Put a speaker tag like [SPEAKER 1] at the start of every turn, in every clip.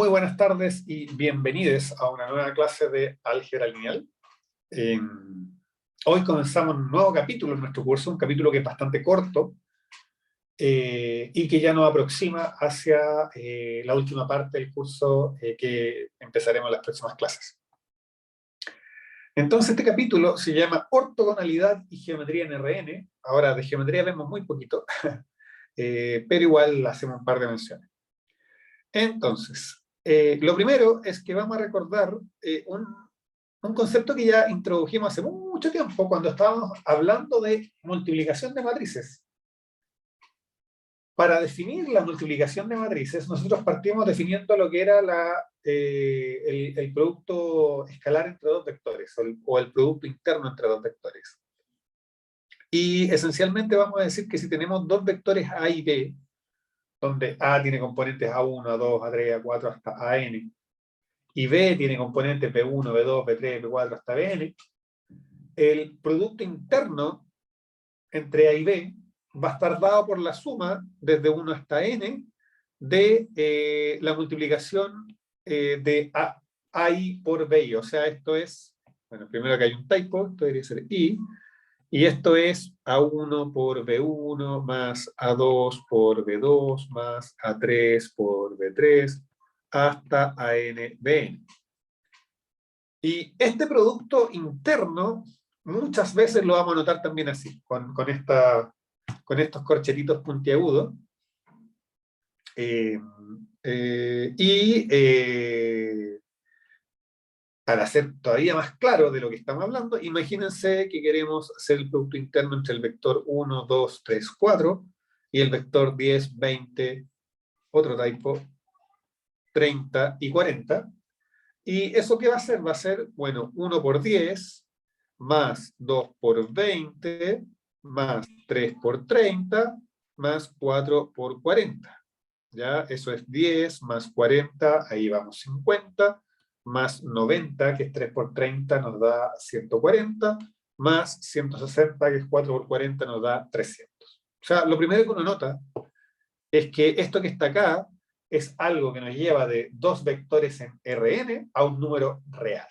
[SPEAKER 1] Muy buenas tardes y bienvenidos a una nueva clase de álgebra lineal. Hoy comenzamos un nuevo capítulo en nuestro curso, un capítulo que es bastante corto y que ya nos aproxima hacia la última parte del curso que empezaremos en las próximas clases. Entonces este capítulo se llama Ortogonalidad y Geometría en RN. Ahora de geometría vemos muy poquito, pero igual hacemos un par de menciones. Entonces, lo primero es que vamos a recordar un concepto que ya introdujimos hace mucho tiempo cuando estábamos hablando de multiplicación de matrices. Para definir la multiplicación de matrices, nosotros partimos definiendo lo que era el producto escalar entre dos vectores, o el producto interno entre dos vectores. Y esencialmente vamos a decir que si tenemos dos vectores A y B, donde A tiene componentes A1, A2, A3, A4 hasta AN, y B tiene componentes B1, B2, B3, B4 hasta Bn, el producto interno entre A y B va a estar dado por la suma desde 1 hasta n de la multiplicación de AI por BI. O sea, esto es, bueno, primero que hay un typo, esto debería ser I, y esto es A1 por B1 más A2 por B2 más A3 por B3 hasta ANBN. Y este producto interno muchas veces lo vamos a notar también así, con estos corchetitos puntiagudos. Para ser todavía más claro de lo que estamos hablando, imagínense que queremos hacer el producto interno entre el vector 1, 2, 3, 4 y el vector 10, 20, otro typo, 30 y 40. ¿Y eso qué va a ser? Va a ser, bueno, 1 por 10, más 2 por 20, más 3 por 30, más 4 por 40. ¿Ya? Eso es 10, más 40, ahí vamos 50, más 90, que es 3 por 30, nos da 140, más 160, que es 4 por 40, nos da 300. O sea, lo primero que uno nota es que esto que está acá es algo que nos lleva de dos vectores en Rn a un número real.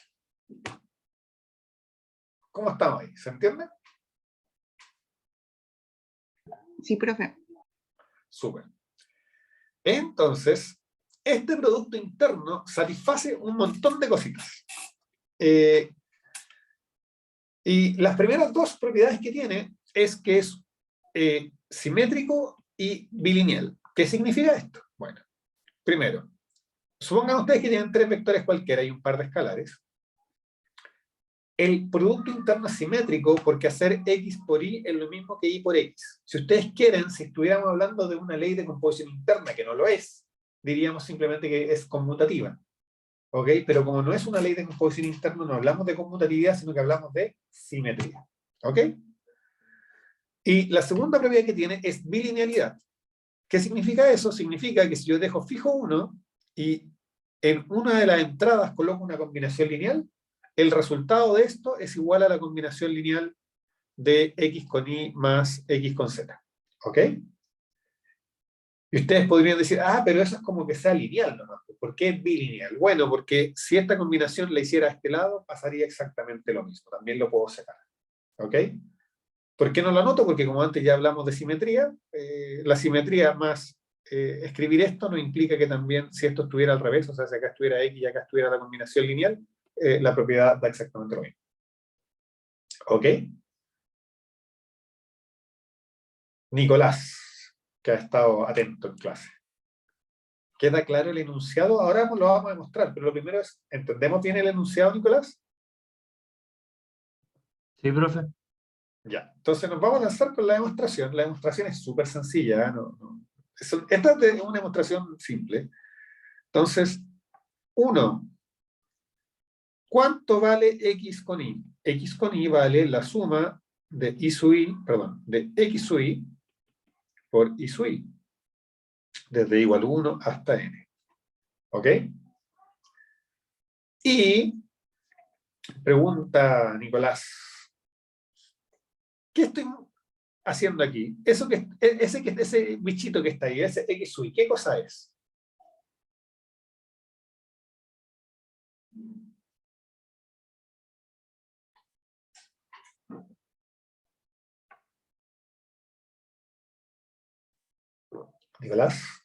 [SPEAKER 1] ¿Cómo estamos ahí? ¿Se entiende?
[SPEAKER 2] Sí, profe.
[SPEAKER 1] Súper. Entonces, este producto interno satisface un montón de cositas. Y las primeras dos propiedades que tiene es que es simétrico y bilineal. ¿Qué significa esto? Bueno, primero, supongan ustedes que tienen tres vectores cualquiera y un par de escalares. El producto interno es simétrico porque hacer x por y es lo mismo que y por x. Si ustedes quieren, si estuviéramos hablando de una ley de composición interna, que no lo es, diríamos simplemente que es conmutativa. ¿Ok? Pero como no es una ley de composición interna, no hablamos de conmutatividad, sino que hablamos de simetría. ¿Ok? Y la segunda propiedad que tiene es bilinealidad. ¿Qué significa eso? Significa que si yo dejo fijo 1 y en una de las entradas coloco una combinación lineal, el resultado de esto es igual a la combinación lineal de x con y más x con z. ¿Ok? Y ustedes podrían decir, ah, pero eso es como que sea lineal nomás. ¿Por qué es bilineal? Bueno, porque si esta combinación la hiciera a este lado, pasaría exactamente lo mismo. También lo puedo sacar. ¿Ok? ¿Por qué no lo anoto? Porque como antes ya hablamos de simetría, la simetría más escribir esto no implica que también, si esto estuviera al revés, o sea, si acá estuviera x y acá estuviera la combinación lineal, la propiedad da exactamente lo mismo. ¿Ok? Nicolás, que ha estado atento en clase. ¿Queda claro el enunciado? Ahora lo vamos a demostrar, pero lo primero es, ¿entendemos bien el enunciado, Nicolás?
[SPEAKER 3] Sí, profe.
[SPEAKER 1] Ya, entonces nos vamos a lanzar con la demostración. La demostración es súper sencilla, ¿eh? Esta es una demostración simple. Entonces, 1. ¿Cuánto vale x con y? X con y vale la suma de y sub y, perdón, de x sub y por y sub y, desde igual 1 hasta n. ¿Ok? Y pregunta Nicolás, ¿qué estoy haciendo aquí? Ese bichito que está ahí, ese x sub y, ¿qué cosa es? Nicolás.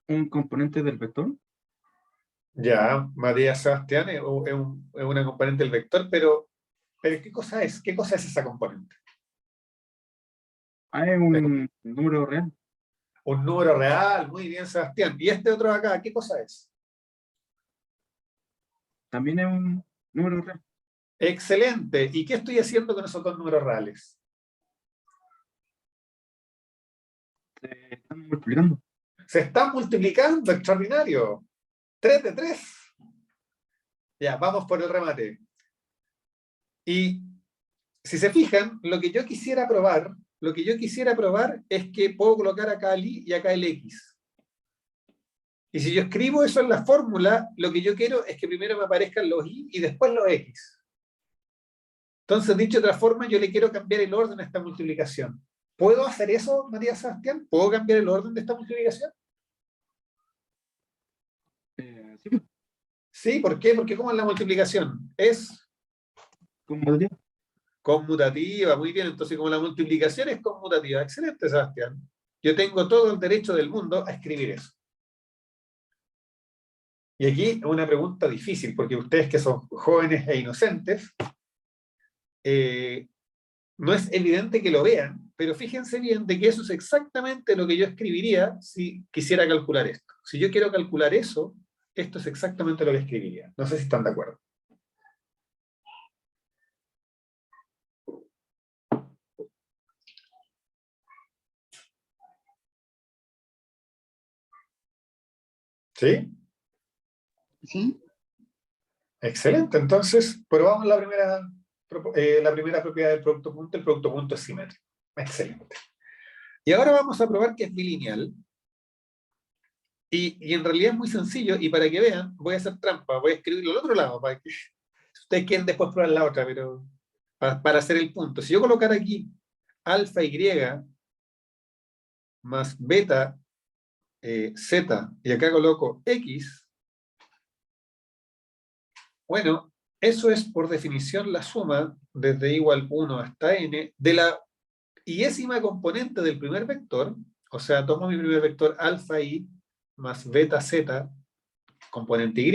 [SPEAKER 3] Un componente del vector.
[SPEAKER 1] Ya, Matías Sebastián es una componente del vector, pero ¿qué cosa es? ¿Qué cosa es esa componente?
[SPEAKER 3] Ah, es un número real.
[SPEAKER 1] Un número real, muy bien, Sebastián. ¿Y este otro de acá, qué cosa es?
[SPEAKER 3] También es un número real.
[SPEAKER 1] Excelente. ¿Y qué estoy haciendo con esos dos números reales?
[SPEAKER 3] Se están multiplicando.
[SPEAKER 1] Se están multiplicando, extraordinario. 3 de 3. Ya, vamos por el remate. Y si se fijan, lo que yo quisiera probar es que puedo colocar acá el y y acá el x. Y si yo escribo eso en la fórmula, lo que yo quiero es que primero me aparezcan los y y después los x. Entonces, dicho de otra forma, yo le quiero cambiar el orden a esta multiplicación. ¿Puedo hacer eso, Matías Sebastián? ¿Puedo cambiar el orden de esta multiplicación?
[SPEAKER 3] Sí,
[SPEAKER 1] Sí, ¿por qué? Porque ¿cómo es la multiplicación? Es
[SPEAKER 3] conmutativa.
[SPEAKER 1] conmutativa, muy bien. Entonces, como la multiplicación es conmutativa, excelente, Sebastián. Yo tengo todo el derecho del mundo a escribir eso. Y aquí una pregunta difícil, porque ustedes que son jóvenes e inocentes, no es evidente que lo vean, pero fíjense bien de que eso es exactamente lo que yo escribiría si quisiera calcular esto. Si yo quiero calcular eso, esto es exactamente lo que escribiría. No sé si están de acuerdo. ¿Sí?
[SPEAKER 2] ¿Sí?
[SPEAKER 1] Excelente. Entonces, probamos la primera propiedad del producto punto. El producto punto es simétrico. Excelente. Y ahora vamos a probar que es bilineal. Y en realidad es muy sencillo. Y para que vean, voy a hacer trampa. Voy a escribirlo al otro lado. Para que ustedes quieren después probar la otra, pero para hacer el punto. Si yo colocara aquí alfa y más beta z y acá coloco x, bueno, eso es por definición la suma desde igual 1 hasta n de la iésima componente del primer vector, o sea, tomo mi primer vector alfa y más beta z, componente y,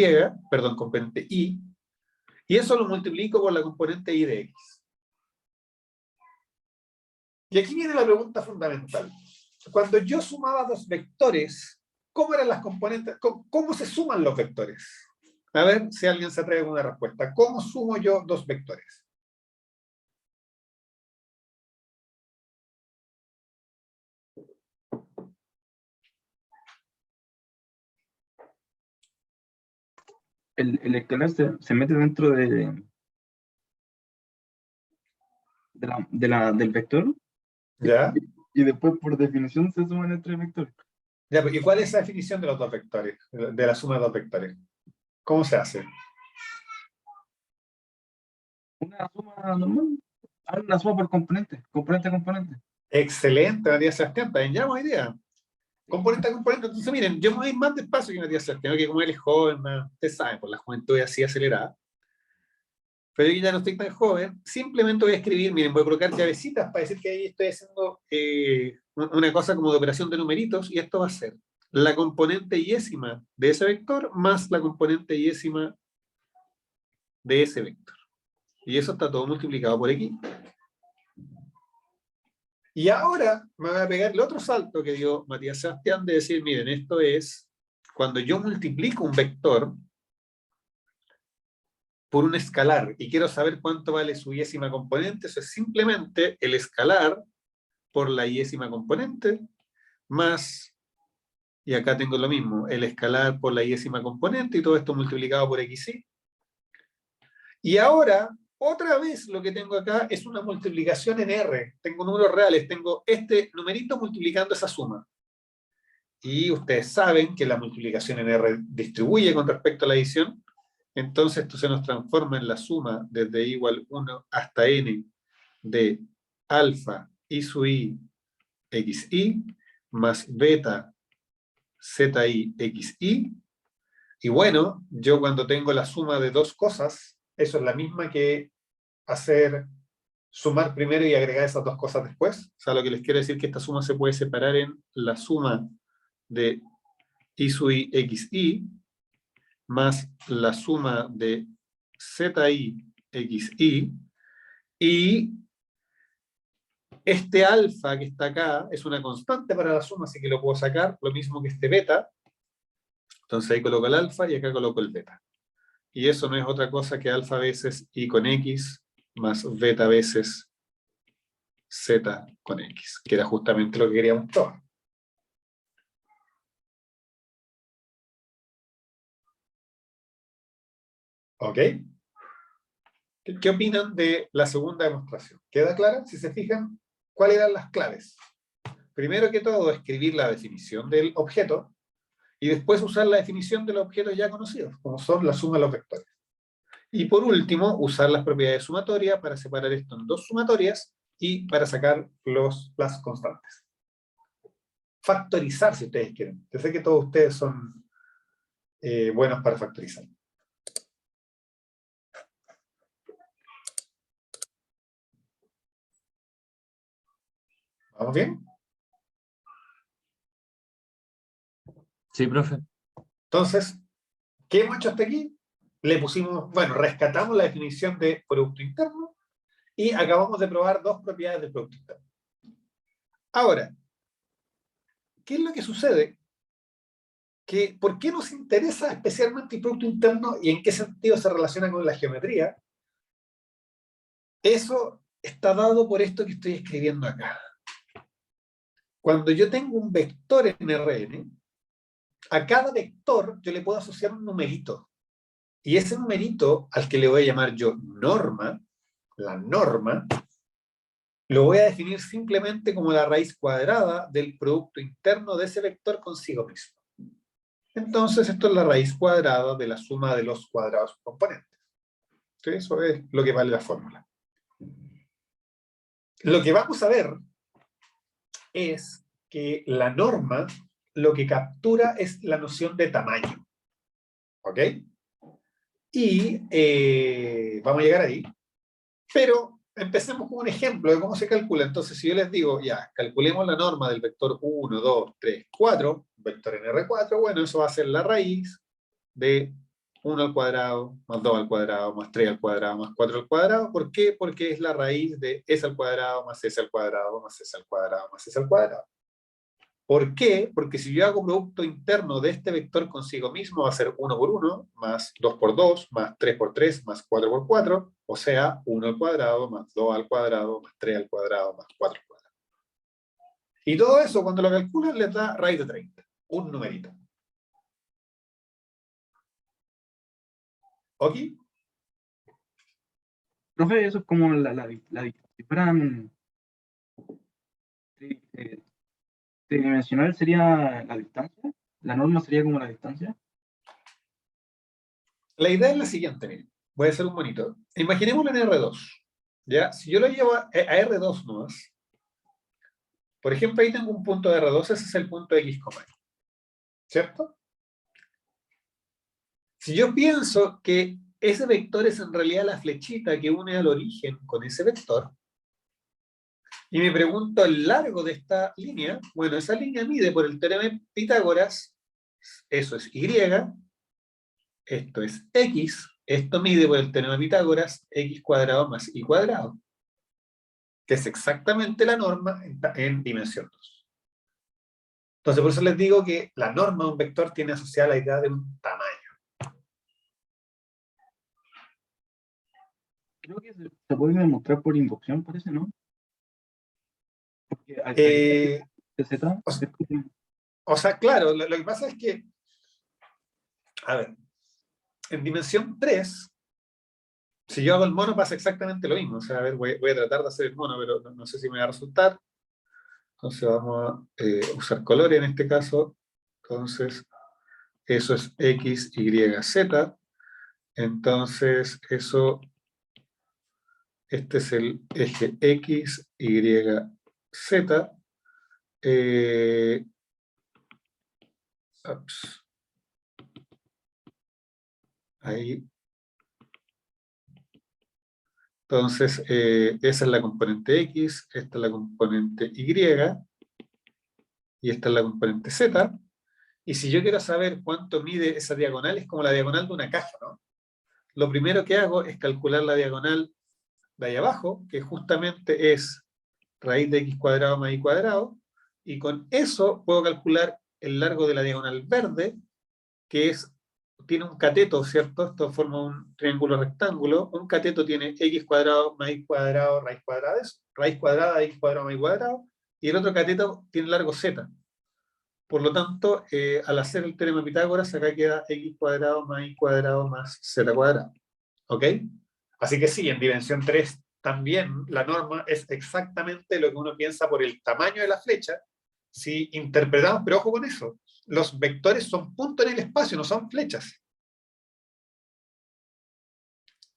[SPEAKER 1] perdón, componente y eso lo multiplico por la componente y de x. Y aquí viene la pregunta fundamental. Cuando yo sumaba dos vectores, ¿cómo eran las componentes? ¿Cómo se suman los vectores? A ver si alguien se atreve con una respuesta. ¿Cómo sumo yo dos vectores?
[SPEAKER 3] El escalar se mete dentro del vector
[SPEAKER 1] ¿Ya?
[SPEAKER 3] y después por definición se suman entre vectores.
[SPEAKER 1] Ya, ¿y cuál es la definición de los dos vectores? De la suma de dos vectores. ¿Cómo se hace?
[SPEAKER 3] Una suma normal. Una suma por componente. Componente a componente.
[SPEAKER 1] Excelente, Matías Sebastián. También ya buena idea. Componente a componente. Entonces, miren, yo me voy más despacio que Matías Sebastián, que como él es joven, ustedes saben, por la juventud es así acelerada. Pero yo ya no estoy tan joven, simplemente voy a escribir, miren, voy a colocar llavecitas para decir que ahí estoy haciendo una cosa como de operación de numeritos, y esto va a ser la componente yésima de ese vector más la componente yésima de ese vector. Y eso está todo multiplicado por x. Y ahora me voy a pegar el otro salto que dio Matías Sebastián de decir, miren, esto es cuando yo multiplico un vector por un escalar y quiero saber cuánto vale su yésima componente, eso es simplemente el escalar por la yésima componente más, y acá tengo lo mismo, el escalar por la yésima componente y todo esto multiplicado por xy. Y ahora, otra vez lo que tengo acá es una multiplicación en R. Tengo números reales, tengo este numerito multiplicando esa suma. Y ustedes saben que la multiplicación en R distribuye con respecto a la adición. Entonces esto se nos transforma en la suma desde i igual 1 hasta n de alfa i sub i xi más beta zi xi. Y bueno, yo cuando tengo la suma de dos cosas, eso es la misma que sumar primero y agregar esas dos cosas después. O sea, lo que les quiero decir es que esta suma se puede separar en la suma de i sub i xi más la suma de zi xi, y este alfa que está acá es una constante para la suma, así que lo puedo sacar, lo mismo que este beta. Entonces ahí coloco el alfa y acá coloco el beta. Y eso no es otra cosa que alfa veces i con x más beta veces z con x, que era justamente lo que queríamos probar. ¿Ok? ¿Qué opinan de la segunda demostración? ¿Queda clara? Si se fijan, ¿cuáles eran las claves? Primero que todo, escribir la definición del objeto y después usar la definición de los objetos ya conocidos, como son la suma de los vectores. Y por último, usar las propiedades sumatorias para separar esto en dos sumatorias y para sacar las constantes. Factorizar, si ustedes quieren. Yo sé que todos ustedes son buenos para factorizar. ¿Vamos bien?
[SPEAKER 3] Sí, profe.
[SPEAKER 1] Entonces, ¿qué hemos hecho hasta aquí? Le pusimos, bueno, rescatamos la definición de producto interno y acabamos de probar dos propiedades del producto interno. Ahora, ¿qué es lo que sucede? ¿Por qué nos interesa especialmente el producto interno y en qué sentido se relaciona con la geometría? Eso está dado por esto que estoy escribiendo acá. Cuando yo tengo un vector en Rn, a cada vector yo le puedo asociar un numerito. Y ese numerito, al que le voy a llamar yo norma, la norma, lo voy a definir simplemente como la raíz cuadrada del producto interno de ese vector consigo mismo. Entonces, esto es la raíz cuadrada de la suma de los cuadrados componentes. ¿Sí? Eso es lo que vale la fórmula. Lo que vamos a ver es que la norma lo que captura es la noción de tamaño. ¿Ok? Y vamos a llegar ahí. Pero empecemos con un ejemplo de cómo se calcula. Entonces, si yo les digo, ya, calculemos la norma del vector 1, 2, 3, 4, vector en R4, bueno, eso va a ser la raíz de 1 al cuadrado, más 2 al cuadrado, más 3 al cuadrado, más 4 al cuadrado. ¿Por qué? Porque es la raíz de S al cuadrado, más S al cuadrado, más S al cuadrado, más S al cuadrado. ¿Por qué? Porque si yo hago producto interno de este vector consigo mismo, va a ser 1 por 1, más 2 por 2, más 3 por 3, más 4 por 4, o sea, 1 al cuadrado, más 2 al cuadrado, más 3 al cuadrado, más 4 al cuadrado. Y todo eso, cuando lo calculan, les da raíz de 30, un numerito. ¿Ok?
[SPEAKER 3] Profe, eso es como si fueran tridimensional sería la distancia. La norma sería como la distancia.
[SPEAKER 1] La idea es la siguiente, miren. Voy a hacer un monito. Imaginémoslo en R2. ¿Ya? Si yo lo llevo a R2 nomás, por ejemplo, ahí tengo un punto de R2, ese es el punto X, ¿cierto? Si yo pienso que ese vector es en realidad la flechita que une al origen con ese vector, y me pregunto el largo de esta línea, bueno, esa línea mide por el teorema de Pitágoras, eso es Y, esto es X, esto mide por el teorema de Pitágoras, X cuadrado más Y cuadrado, que es exactamente la norma en dimensión 2. Entonces, por eso les digo que la norma de un vector tiene asociada la idea de un tamaño.
[SPEAKER 3] Creo que se puede demostrar por inducción, parece, ¿no? Porque
[SPEAKER 1] Eh,
[SPEAKER 3] de Z
[SPEAKER 1] o,
[SPEAKER 3] es como-
[SPEAKER 1] o sea, claro, lo que pasa es que, a ver, en dimensión 3, si yo hago el mono pasa exactamente lo mismo. O sea, a ver, voy a tratar de hacer el mono, pero no sé si me va a resultar. Entonces vamos a usar colores en este caso. Entonces, eso es X, Y, Z. Entonces, eso, este es el eje X, Y, Z. Ups. Ahí. Entonces, esa es la componente X, esta es la componente Y, y esta es la componente Z. Y si yo quiero saber cuánto mide esa diagonal, es como la diagonal de una caja, ¿no? Lo primero que hago es calcular la diagonal de ahí abajo, que justamente es raíz de x cuadrado más y cuadrado, y con eso puedo calcular el largo de la diagonal verde, que tiene un cateto, ¿cierto? Esto forma un triángulo rectángulo. Un cateto tiene x cuadrado más y cuadrado, raíz cuadrada de eso, raíz cuadrada de x cuadrado más y cuadrado, y el otro cateto tiene largo z. Por lo tanto, al hacer el teorema de Pitágoras, acá queda x cuadrado más y cuadrado más z cuadrado. ¿Ok? Así que sí, en dimensión 3 también la norma es exactamente lo que uno piensa por el tamaño de la flecha. Si interpretamos, pero ojo con eso, los vectores son puntos en el espacio, no son flechas.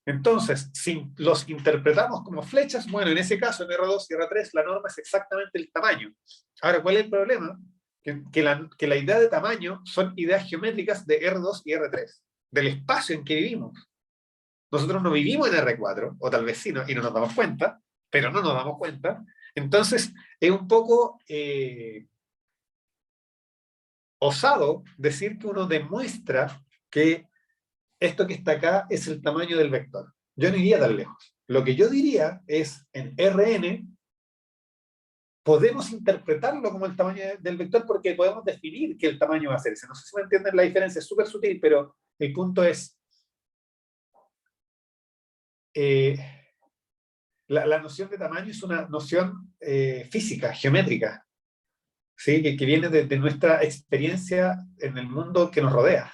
[SPEAKER 1] Entonces, si los interpretamos como flechas, bueno, en ese caso, en R2 y R3, la norma es exactamente el tamaño. Ahora, ¿cuál es el problema? Que la idea de tamaño son ideas geométricas de R2 y R3, del espacio en que vivimos. Nosotros no vivimos en R4, o tal vez sí, y no nos damos cuenta, pero no nos damos cuenta. Entonces, es un poco osado decir que uno demuestra que esto que está acá es el tamaño del vector. Yo no iría tan lejos. Lo que yo diría es, en Rn, podemos interpretarlo como el tamaño del vector porque podemos definir que el tamaño va a ser ese. No sé si me entienden la diferencia, es súper sutil, pero el punto es... la noción de tamaño es una noción física, geométrica, ¿sí? que viene de nuestra experiencia en el mundo que nos rodea.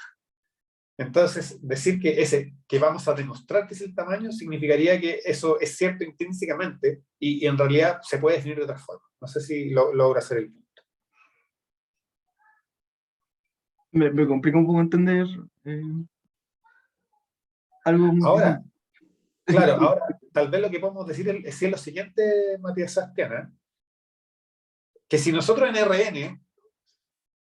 [SPEAKER 1] Entonces, decir que vamos a demostrar que es el tamaño significaría que eso es cierto intrínsecamente y en realidad se puede definir de otra forma. No sé si logra hacer el punto.
[SPEAKER 3] Me complica un poco entender algo muy
[SPEAKER 1] Ahora,
[SPEAKER 3] distinto.
[SPEAKER 1] claro, ahora tal vez lo que podemos decir es lo siguiente, Matías Sastiana, que si nosotros en Rn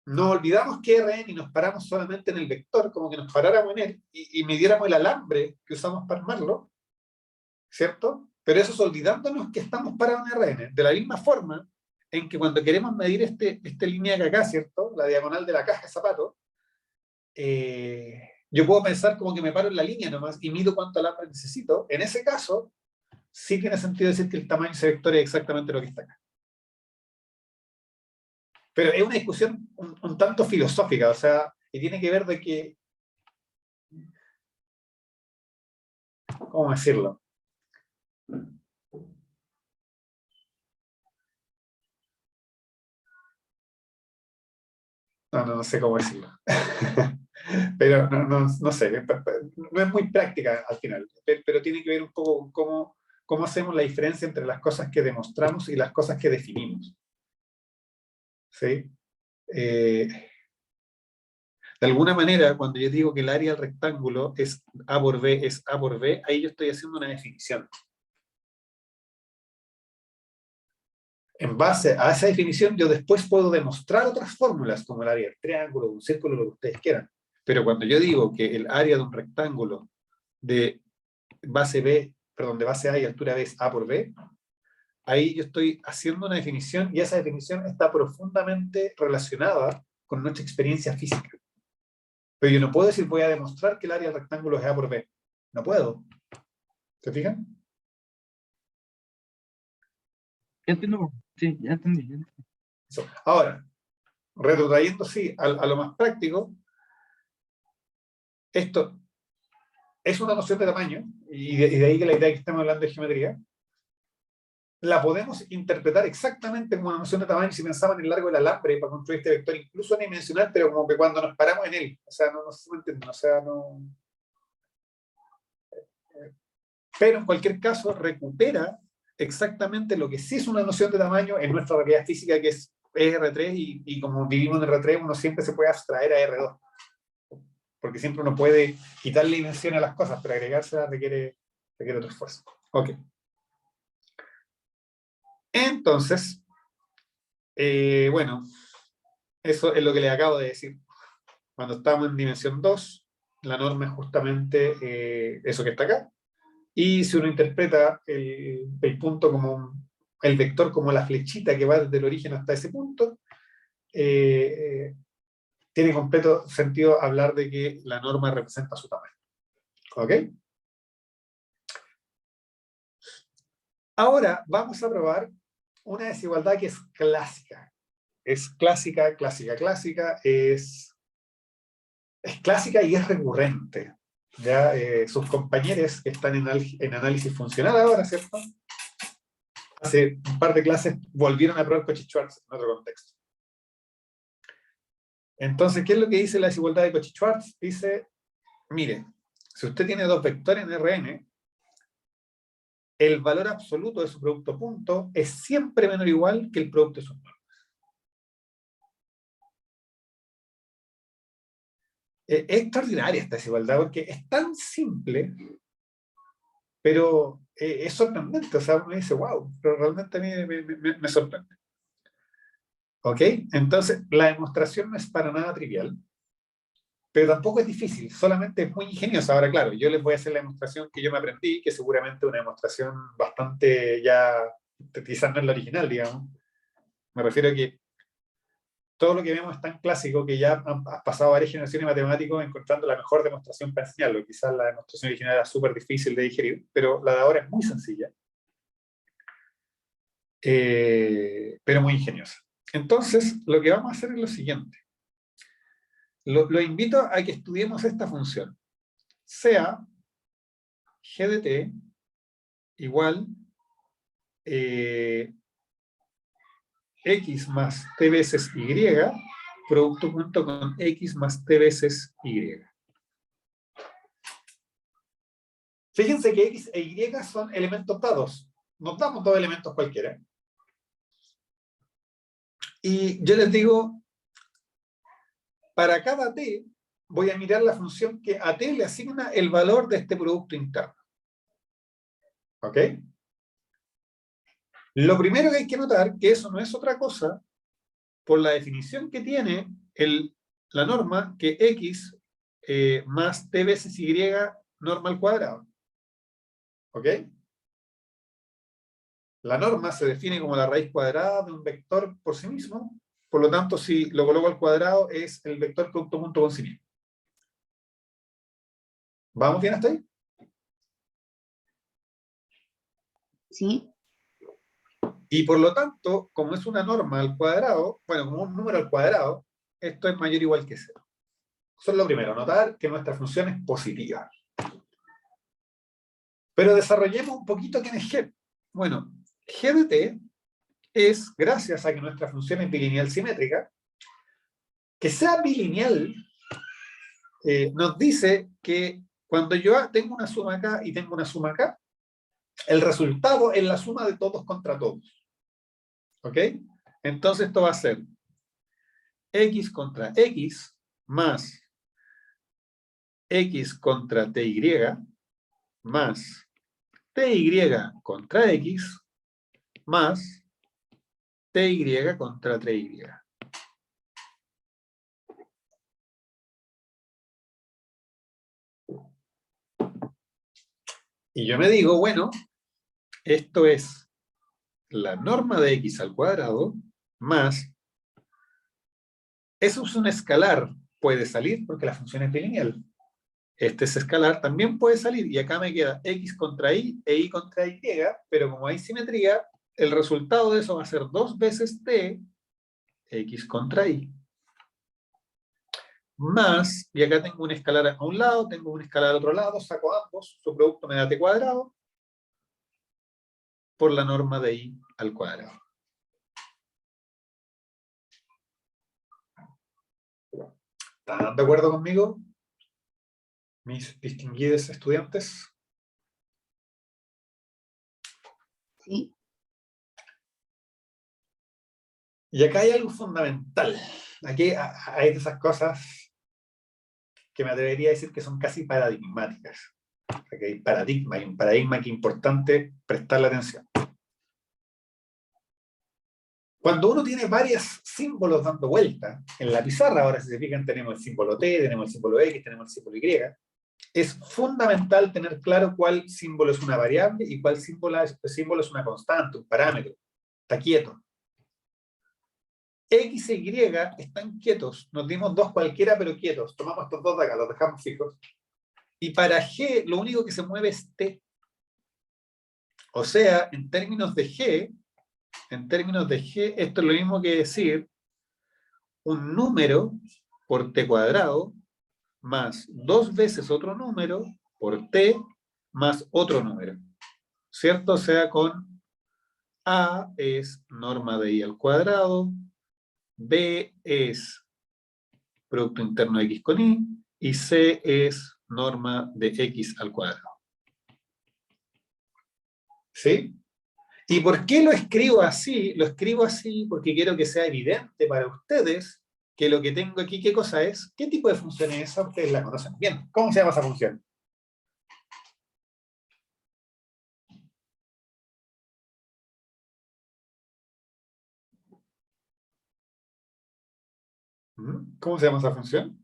[SPEAKER 1] nos olvidamos que Rn y nos paramos solamente en el vector, como que nos paráramos en él y midiéramos el alambre que usamos para armarlo, ¿cierto? Pero eso es olvidándonos que estamos parados en Rn. De la misma forma en que cuando queremos medir esta línea de acá, ¿cierto? La diagonal de la caja de zapatos, yo puedo pensar como que me paro en la línea nomás y mido cuánto alambre necesito. En ese caso, sí tiene sentido decir que el tamaño de ese vector es exactamente lo que está acá. Pero es una discusión un tanto filosófica, o sea, y tiene que ver de que, ¿cómo decirlo? No sé cómo decirlo. Pero no sé, no es muy práctica al final, pero tiene que ver un poco con cómo hacemos la diferencia entre las cosas que demostramos y las cosas que definimos. ¿Sí? De alguna manera, cuando yo digo que el área del rectángulo es A por B, ahí yo estoy haciendo una definición. En base a esa definición, yo después puedo demostrar otras fórmulas, como el área del triángulo, de un círculo, lo que ustedes quieran. Pero cuando yo digo que el área de un rectángulo de base B, perdón, de base A y altura B es A por B, ahí yo estoy haciendo una definición y esa definición está profundamente relacionada con nuestra experiencia física. Pero yo no puedo decir voy a demostrar que el área del rectángulo es A por B. No puedo. ¿Se fijan?
[SPEAKER 3] Ya entiendo, sí, ya entendí.
[SPEAKER 1] Eso. Ahora, retrotrayendo sí a lo más práctico, esto es una noción de tamaño, y de ahí que la idea que estamos hablando de geometría, la podemos interpretar exactamente como una noción de tamaño si pensamos en el largo del alambre para construir este vector, incluso unidimensional, pero como que cuando nos paramos en él, o sea, no se me entiende, o sea, no... Pero en cualquier caso recupera exactamente lo que sí es una noción de tamaño en nuestra realidad física, que es R3, y como vivimos en R3, uno siempre se puede abstraer a R2. porque siempre uno puede quitarle dimensión a las cosas, pero agregárselas requiere otro esfuerzo. Ok. Entonces, bueno, eso es lo que les acabo de decir. Cuando estamos en dimensión 2, la norma es justamente eso que está acá. Y si uno interpreta el punto como el vector como la flechita que va desde el origen hasta ese punto, tiene completo sentido hablar de que la norma representa su tamaño. ¿Ok? Ahora vamos a probar una desigualdad que es clásica. Es clásica, clásica, clásica. Es clásica y es recurrente. ¿Ya? Sus compañeros que están en análisis funcional ahora, ¿cierto? Hace un par de clases volvieron a probar Cauchy-Schwarz en otro contexto. Entonces, ¿qué es lo que dice la desigualdad de Cauchy-Schwarz? Dice, mire, si usted tiene dos vectores en Rn, el valor absoluto de su producto punto es siempre menor o igual que el producto de sus normas. Es extraordinaria esta desigualdad porque es tan simple, pero es sorprendente. O sea, uno dice, wow, pero realmente a mí me sorprende. ¿Ok? Entonces, la demostración no es para nada trivial, pero tampoco es difícil, solamente es muy ingeniosa. Ahora, claro, yo les voy a hacer la demostración que yo me aprendí, que seguramente es una demostración bastante ya, quizás no es la original, digamos. Me refiero a que todo lo que vemos es tan clásico que ya han pasado varias generaciones de matemáticos encontrando la mejor demostración para enseñarlo. Quizás la demostración original era súper difícil de digerir, pero la de ahora es muy sencilla, pero muy ingeniosa. Entonces, lo que vamos a hacer es lo siguiente. Lo invito a que estudiemos esta función. Sea g de t igual x más t veces y, producto punto con x más t veces y. Fíjense que x e y son elementos dados. Nos damos dos elementos cualquiera. Y yo les digo, para cada t, voy a mirar la función que a t le asigna el valor de este producto interno. ¿Ok? Lo primero que hay que notar que eso no es otra cosa por la definición que tiene la norma que x más t veces y norma al cuadrado. ¿Ok? La norma se define como la raíz cuadrada de un vector por sí mismo, por lo tanto, si lo coloco al cuadrado, es el vector producto punto con sí mismo. ¿Vamos bien hasta ahí?
[SPEAKER 2] Sí.
[SPEAKER 1] Y por lo tanto, como es una norma al cuadrado, bueno, como un número al cuadrado, esto es mayor o igual que 0. Eso es lo primero, notar que nuestra función es positiva. Pero desarrollemos un poquito quién es g. Bueno, g de t es, gracias a que nuestra función es bilineal simétrica, que sea bilineal nos dice que cuando yo tengo una suma acá y tengo una suma acá, el resultado es la suma de todos contra todos. ¿Ok? Entonces esto va a ser x contra x más x contra ty más ty contra x más ty contra 3y. Y yo me digo, bueno, esto es la norma de x al cuadrado más, eso es un escalar, puede salir porque la función es bilineal. Este es escalar, también puede salir, y acá me queda x contra y e y contra y, pero como hay simetría, el resultado de eso va a ser 2 veces t x contra y. Más, y acá tengo un escalar a un lado, tengo un escalar al otro lado, saco ambos, su producto me da t cuadrado, por la norma de y al cuadrado. ¿Están de acuerdo conmigo, mis distinguidos estudiantes?
[SPEAKER 2] Sí.
[SPEAKER 1] Y acá hay algo fundamental. Aquí hay de esas cosas que me atrevería a decir que son casi paradigmáticas. Aquí hay paradigma, y un paradigma que es importante prestarle atención. Cuando uno tiene varios símbolos dando vuelta en la pizarra, ahora si se fijan tenemos el símbolo T, tenemos el símbolo X, tenemos el símbolo Y, es fundamental tener claro cuál símbolo es una variable y cuál símbolo es una constante, un parámetro. Está quieto. X e Y están quietos. Nos dimos dos cualquiera, pero quietos. Tomamos estos dos de acá, los dejamos fijos. Y para G, lo único que se mueve es T. O sea, en términos de G, esto es lo mismo que decir un número por T cuadrado más dos veces otro número por T más otro número. ¿Cierto? O sea, con A es norma de I al cuadrado, B es producto interno de X con Y, y C es norma de X al cuadrado. ¿Sí? ¿Y por qué lo escribo así? Lo escribo así porque quiero que sea evidente para ustedes que lo que tengo aquí, ¿qué cosa es? ¿Qué tipo de función es esa? Ustedes la conocen bien. ¿Cómo se llama esa función? ¿Cómo se llama esa función?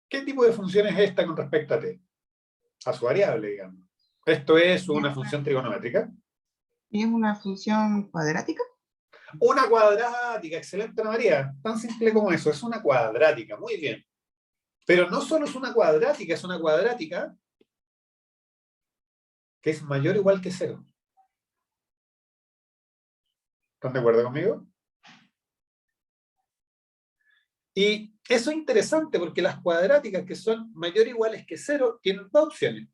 [SPEAKER 1] ¿Qué tipo de función es esta con respecto a t? A su variable, digamos. ¿Esto es una función trigonométrica?
[SPEAKER 2] ¿Es una función cuadrática?
[SPEAKER 1] Una cuadrática, excelente Ana María. Tan simple como eso, es una cuadrática, muy bien. Pero no solo es una cuadrática que es mayor o igual que 0. ¿Están de acuerdo conmigo? Y eso es interesante porque las cuadráticas que son mayor o iguales que 0 tienen dos opciones.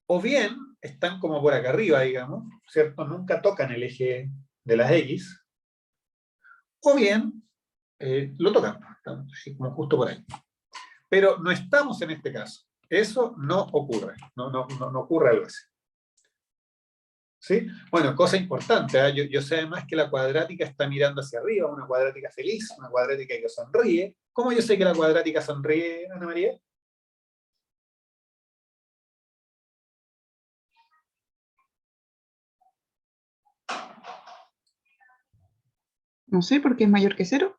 [SPEAKER 1] O bien están como por acá arriba, digamos, ¿cierto? Nunca tocan el eje de las X. O bien lo tocan, están así como justo por ahí. Pero no estamos en este caso. Eso no ocurre. No ocurre algo así. ¿Sí? Bueno, cosa importante, ¿eh? Yo sé además que la cuadrática está mirando hacia arriba, una cuadrática feliz, una cuadrática que sonríe. ¿Cómo yo sé que la cuadrática sonríe, Ana María?
[SPEAKER 2] No sé, porque es mayor que 0.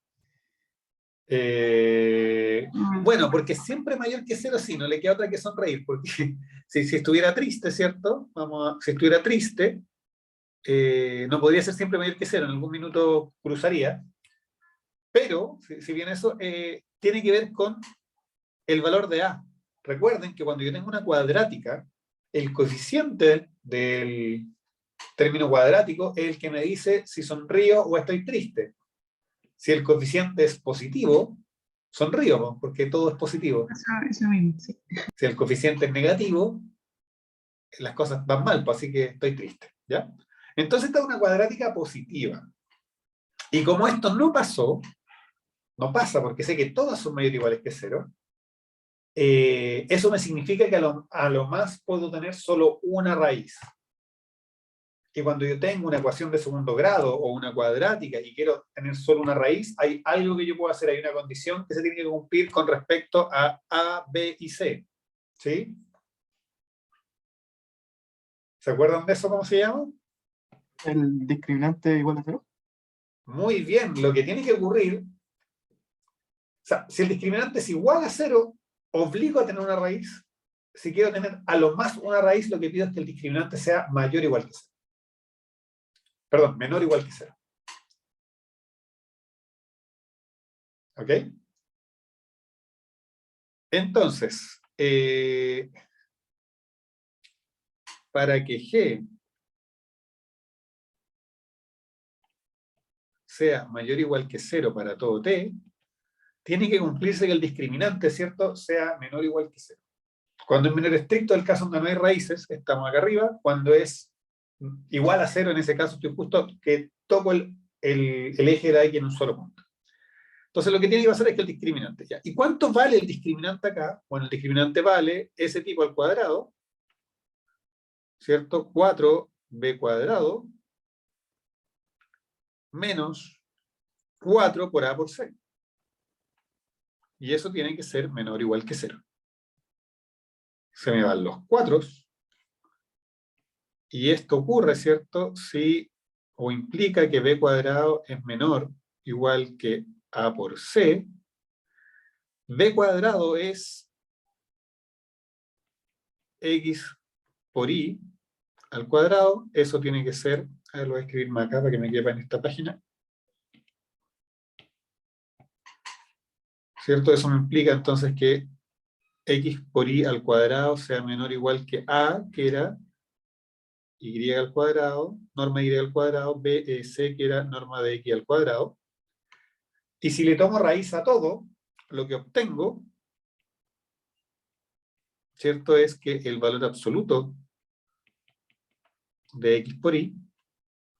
[SPEAKER 1] Bueno, porque siempre mayor que 0, sí, no le queda otra que sonreír, porque si estuviera triste, ¿cierto? Si estuviera triste, no podría ser siempre mayor que 0, en algún minuto cruzaría, pero, si bien eso, tiene que ver con el valor de A. Recuerden que cuando yo tengo una cuadrática, el coeficiente del término cuadrático es el que me dice si sonrío o estoy triste. Si el coeficiente es positivo, sonrío, porque todo es positivo.
[SPEAKER 2] Eso mismo, sí.
[SPEAKER 1] Si el coeficiente es negativo, las cosas van mal, pues, así que estoy triste, ¿ya? Entonces esta es una cuadrática positiva. Y como esto no pasó, no pasa porque sé que todas son mayor o iguales que 0, eso me significa que a lo más puedo tener solo una raíz. Y cuando yo tengo una ecuación de segundo grado o una cuadrática y quiero tener solo una raíz, hay algo que yo puedo hacer, hay una condición que se tiene que cumplir con respecto a, B y C. ¿Sí? ¿Se acuerdan de eso? ¿Cómo se llama?
[SPEAKER 3] ¿El discriminante igual a 0?
[SPEAKER 1] Muy bien, lo que tiene que ocurrir, o sea, si el discriminante es igual a 0, obligo a tener una raíz. Si quiero tener a lo más una raíz, lo que pido es que el discriminante sea mayor o igual que 0. Perdón, menor o igual que 0. ¿Ok? Entonces, para que G sea mayor o igual que 0 para todo T, tiene que cumplirse que el discriminante, ¿cierto?, sea menor o igual que 0. Cuando es menor estricto, el caso donde no hay raíces, estamos acá arriba. Cuando es igual a 0, en ese caso estoy justo que toco el eje de la X en un solo punto. Entonces lo que tiene que pasar es que el discriminante, ya. ¿Y cuánto vale el discriminante acá? Bueno, el discriminante vale ese tipo al cuadrado, ¿cierto? 4b cuadrado menos 4 por a por c. Y eso tiene que ser menor o igual que 0. Se me van los 4. Y esto ocurre, ¿cierto? Si o implica que b cuadrado es menor o igual que a por c. B cuadrado es x por y al cuadrado. Eso tiene que ser, a ver, lo voy a escribir más acá para que me quepa en esta página. ¿Cierto? Eso me implica entonces que x por y al cuadrado sea menor o igual que a, que era y al cuadrado, norma de y al cuadrado, c, que era norma de x al cuadrado. Y si le tomo raíz a todo, lo que obtengo, ¿cierto? Es que el valor absoluto de x por y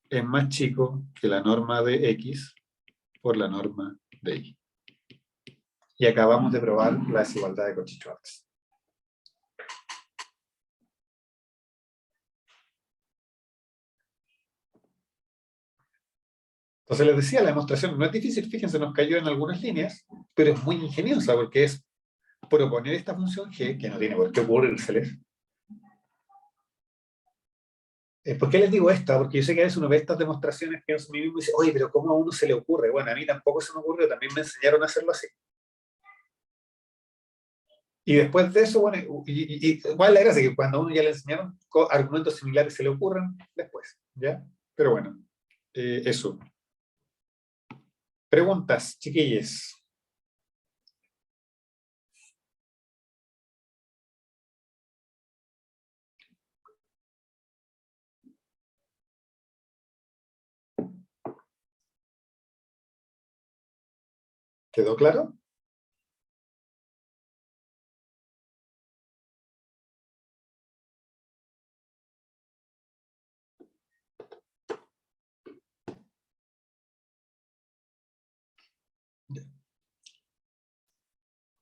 [SPEAKER 1] es más chico que la norma de x por la norma de y. Y acabamos de probar la desigualdad de Cauchy-Schwarz. Entonces les decía, la demostración no es difícil, fíjense, nos cayó en algunas líneas, pero es muy ingeniosa porque es proponer esta función g, que no tiene por qué ocurrírseles. ¿Por qué les digo esta? Porque yo sé que a veces uno ve estas demostraciones que uno mismo dice, oye, pero ¿cómo a uno se le ocurre? Bueno, a mí tampoco se me ocurrió, también me enseñaron a hacerlo así. Y después de eso, bueno, igual la gracia es que cuando a uno ya le enseñaron, argumentos similares se le ocurren después, ¿ya? Pero bueno, eso. Preguntas, chiquillos. ¿Quedó claro?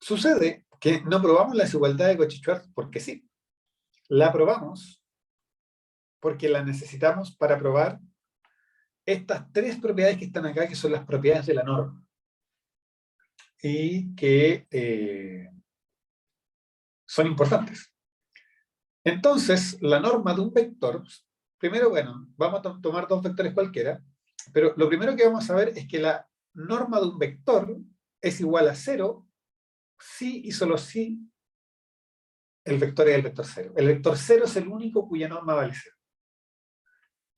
[SPEAKER 1] Sucede que no probamos la desigualdad de Cauchy-Schwarz porque sí. La probamos porque la necesitamos para probar estas tres propiedades que están acá, que son las propiedades de la norma. Y que son importantes. Entonces, la norma de un vector, primero, bueno, vamos a tomar dos vectores cualquiera, pero lo primero que vamos a ver es que la norma de un vector es igual a 0 si y solo si el vector es el vector 0. El vector 0 es el único cuya norma vale 0.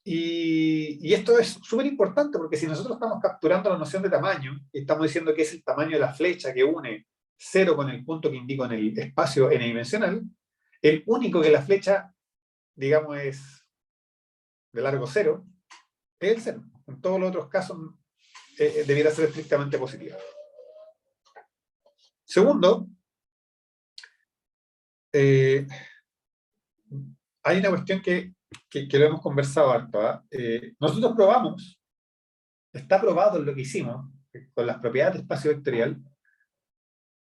[SPEAKER 1] Y esto es súper importante porque si nosotros estamos capturando la noción de tamaño, y estamos diciendo que es el tamaño de la flecha que une 0 con el punto que indico en el espacio n-dimensional, el único que la flecha, digamos, es de largo 0, es el 0. En todos los otros casos debiera ser estrictamente positiva. Segundo, hay una cuestión que lo hemos conversado harto. Nosotros probamos, está probado en lo que hicimos, con las propiedades de espacio vectorial,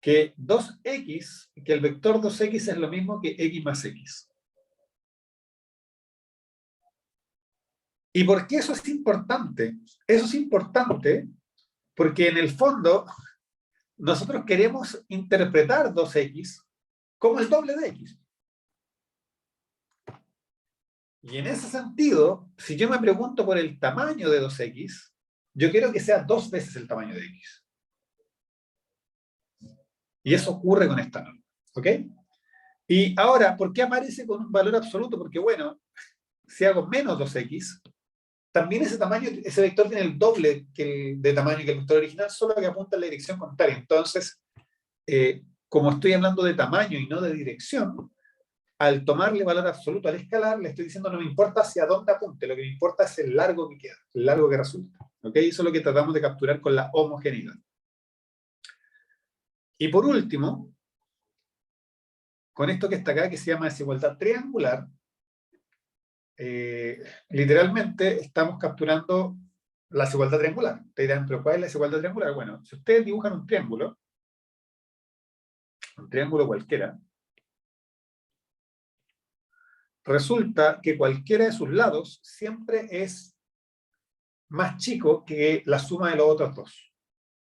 [SPEAKER 1] que 2x, que el vector 2x es lo mismo que x más x. ¿Y por qué eso es importante? Eso es importante porque en el fondo nosotros queremos interpretar 2x como el doble de x. Y en ese sentido, si yo me pregunto por el tamaño de 2x, yo quiero que sea 2 veces el tamaño de x. Y eso ocurre con esta norma. ¿Ok? Y ahora, ¿por qué aparece con un valor absoluto? Porque, bueno, si hago menos 2x, también ese tamaño, ese vector tiene el doble de tamaño que el vector original, solo que apunta en la dirección contraria. Entonces, como estoy hablando de tamaño y no de dirección, al tomarle valor absoluto al escalar, le estoy diciendo no me importa hacia dónde apunte, lo que me importa es el largo que queda, el largo que resulta. ¿Ok? Eso es lo que tratamos de capturar con la homogeneidad. Y por último, con esto que está acá, que se llama desigualdad triangular, literalmente estamos capturando la desigualdad triangular. Te dirán, ¿pero cuál es la desigualdad triangular? Bueno, si ustedes dibujan un triángulo cualquiera, resulta que cualquiera de sus lados siempre es más chico que la suma de los otros dos.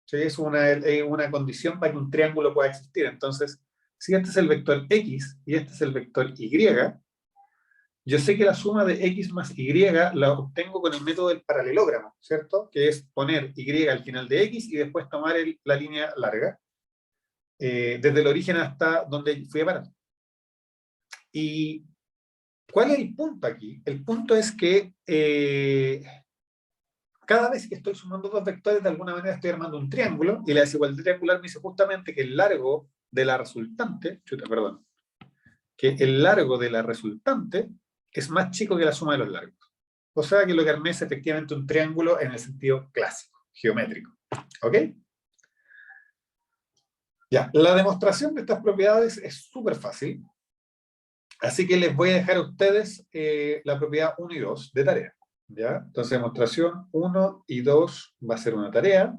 [SPEAKER 1] ¿Sí? Es una condición para que un triángulo pueda existir. Entonces, si este es el vector X y este es el vector Y, yo sé que la suma de X más Y la obtengo con el método del paralelogramo, ¿cierto? Que es poner Y al final de X y después tomar la línea larga, desde el origen hasta donde fui a parar. ¿Y cuál es el punto aquí? El punto es que cada vez que estoy sumando dos vectores, de alguna manera estoy armando un triángulo, y la desigualdad triangular me dice justamente que el largo de la resultante, que el largo de la resultante es más chico que la suma de los largos. O sea que lo que armé es efectivamente un triángulo en el sentido clásico, geométrico. ¿Ok? Ya, la demostración de estas propiedades es súper fácil, así que les voy a dejar a ustedes la propiedad 1 y 2 de tarea. ¿Ya? Entonces, demostración 1 y 2 va a ser una tarea,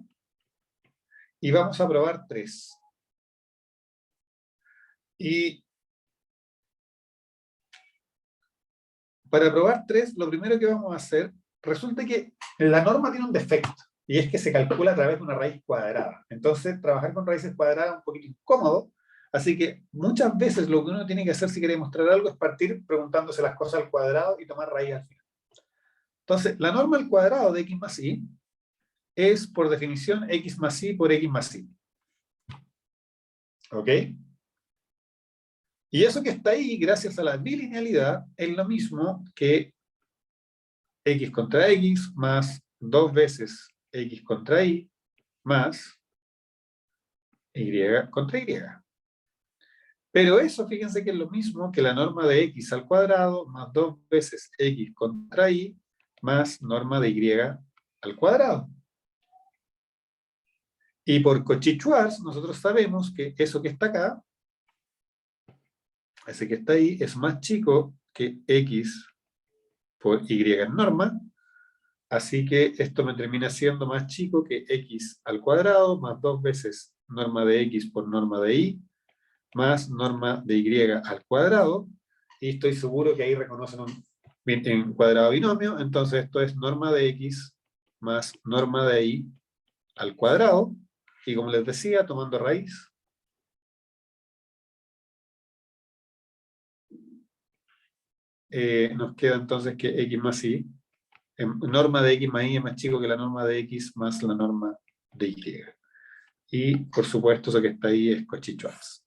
[SPEAKER 1] y vamos a probar 3. Y para probar 3, lo primero que vamos a hacer, resulta que la norma tiene un defecto, y es que se calcula a través de una raíz cuadrada. Entonces, trabajar con raíces cuadradas es un poquito incómodo, así que muchas veces lo que uno tiene que hacer si quiere demostrar algo es partir preguntándose las cosas al cuadrado y tomar raíz al final. Entonces, la norma al cuadrado de x más y es, por definición, x más y por x más y. ¿Ok? Y eso que está ahí, gracias a la bilinealidad, es lo mismo que x contra x más 2 veces x contra y más y contra y. Pero eso, fíjense que es lo mismo que la norma de x al cuadrado más 2 veces x contra y más norma de y al cuadrado. Y por Cauchy-Schwarz nosotros sabemos que eso que está acá, ese que está ahí, es más chico que x por y en norma, así que esto me termina siendo más chico que x al cuadrado más 2 veces norma de x por norma de y más norma de y al cuadrado, y estoy seguro que ahí reconocen un cuadrado binomio, entonces esto es norma de x más norma de y al cuadrado, y como les decía, tomando raíz, nos queda entonces que x más y, norma de x más y es más chico que la norma de x más la norma de y. Y, por supuesto, eso que está ahí es Cauchy-Schwarz.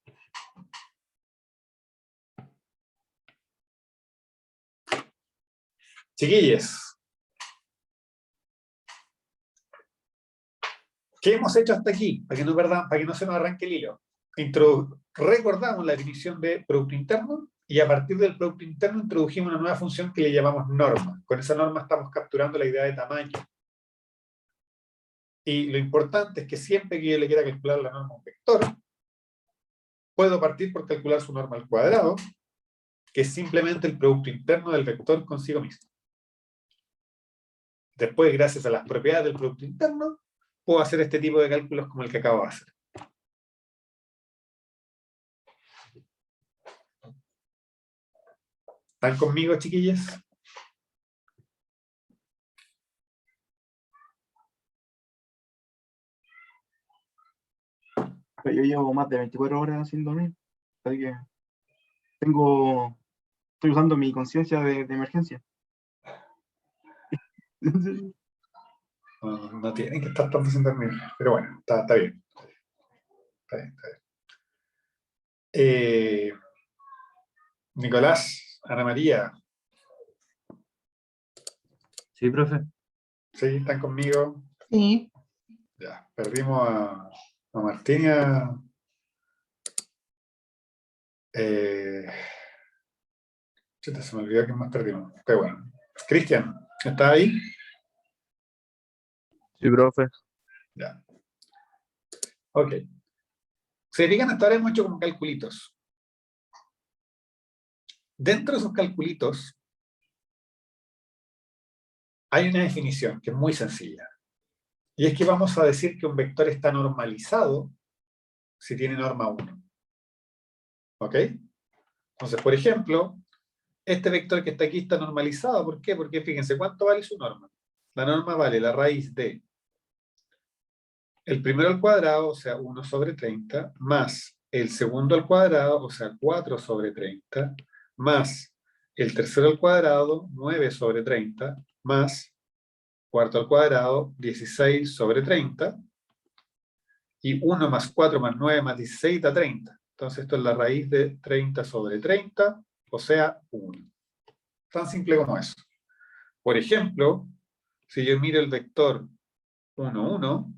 [SPEAKER 1] Chiquillos, ¿qué hemos hecho hasta aquí? Para que no se nos arranque el hilo. Recordamos la definición de producto interno, y a partir del producto interno introdujimos una nueva función que le llamamos norma. Con esa norma estamos capturando la idea de tamaño. Y lo importante es que siempre que yo le quiera calcular la norma a un vector, puedo partir por calcular su norma al cuadrado, que es simplemente el producto interno del vector consigo mismo. Después, gracias a las propiedades del producto interno, puedo hacer este tipo de cálculos como el que acabo de hacer. ¿Están conmigo, chiquillas?
[SPEAKER 3] Yo llevo más de 24 horas sin dormir, así que estoy usando mi conciencia de emergencia.
[SPEAKER 1] No tienen que estar tanto sin dormir, pero bueno, está bien. Está bien. Nicolás, Ana María.
[SPEAKER 4] Sí, profe.
[SPEAKER 1] ¿Sí? ¿Están conmigo?
[SPEAKER 2] Sí.
[SPEAKER 1] Ya, perdimos a Martín y a... Chuta, se me olvidó quién más perdimos. Qué bueno. Cristian, ¿estás ahí?
[SPEAKER 4] Sí, profe.
[SPEAKER 1] Ya. Ok. Se fijan, hasta ahora hemos hecho como calculitos. Dentro de esos calculitos hay una definición que es muy sencilla. Y es que vamos a decir que un vector está normalizado si tiene norma 1. ¿Ok? Entonces, por ejemplo, este vector que está aquí está normalizado. ¿Por qué? Porque fíjense, ¿cuánto vale su norma? La norma vale la raíz de el primero al cuadrado, o sea, 1 sobre 30, más el segundo al cuadrado, o sea, 4 sobre 30, más el tercero al cuadrado, 9 sobre 30, más cuarto al cuadrado, 16 sobre 30, y 1 más 4 más 9 más 16 da 30. Entonces esto es la raíz de 30 sobre 30, o sea, 1. Tan simple como eso. Por ejemplo, si yo miro el vector 1, 1,